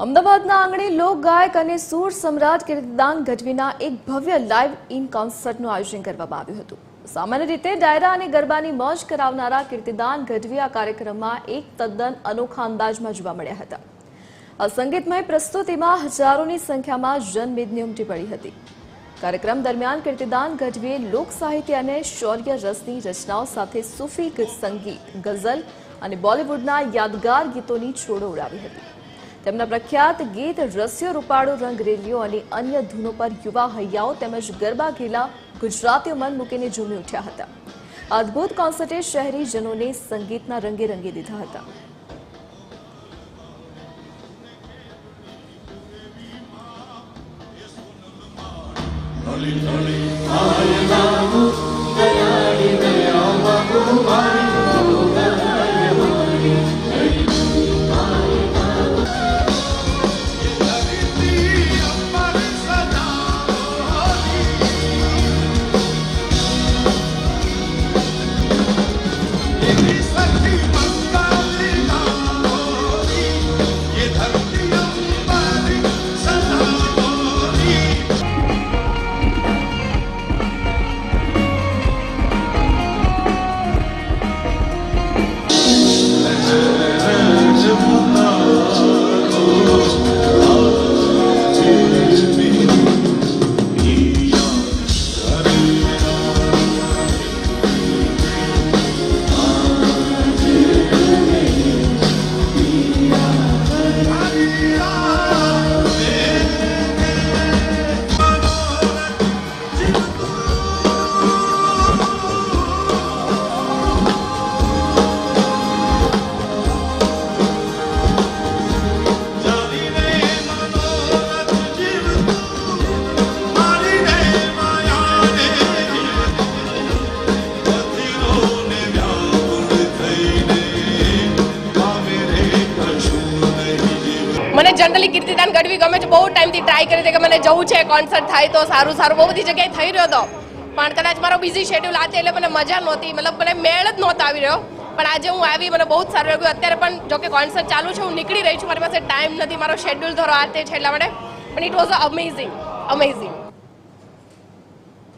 અમદાવાદના આંગણે લોક ગાયક અને સૂર સમ્રાટ કીર્તિદાન ગઢવીના એક ભવ્ય લાઇવ ઇન કોન્સર્ટનું આયોજન કરવામાં આવ્યું હતું। સામાન્ય રીતે ડાયરા અને ગરબાની મોજ કરાવનારા કીર્તિદાન ગઢવી આ કાર્યક્રમમાં એક તદ્દન અનોખા અંદાજમાં જોવા મળ્યા હતા। આ સંગીતમય પ્રસ્તુતિમાં હજારોની સંખ્યામાં જનમેદની ઉમટી પડી હતી। કાર્યક્રમ દરમિયાન કીર્તિદાન ગઢવીએ લોક સાહિત્ય અને શૌર્ય રસની રચનાઓ સાથે સૂફી સંગીત, ગઝલ અને બોલિવૂડના યાદગાર ગીતોની છોડો ઉડાવી હતી। તેમના પ્રખ્યાત ગીત રસ્યો રૂપાળો રંગ રેલિયો અને અન્ય ધૂનો પર યુવા હૈયાઓ તેમજ ગરબા ઘેલા ગુજરાતીઓ મન મૂકીને ઝૂમી ઉઠ્યા હતા। અદ્ભુત કોન્સર્ટે શહેરીજનોને સંગીતના રંગે રંગી દીધા હતા। મને જનરલી કીર્તિદાન ગઢવી ગમે છે। બહુ ટાઈમથી ટ્રાય કરી હતી કે મને જવું છે, કોન્સર્ટ થાય તો સારું સારું, બહુ બધી જગ્યાએ થઈ રહ્યો હતો, પણ કદાચ મારો બિઝી શેડ્યુલ આતે એટલે મને મજા નહોતી, મતલબ મને મેળ જ નહોતો આવી રહ્યો। પણ આજે હું આવી, મને બહુ જ સારું લાગ્યું। અત્યારે પણ જો કે કોન્સર્ટ ચાલુ છે, હું નીકળી રહી છું, મારી પાસે ટાઈમ નથી, મારો શેડ્યુલ થોડો આતે છે એટલા માટે, પણ ઇટ વોઝ અમેઝિંગ અમેઝિંગ।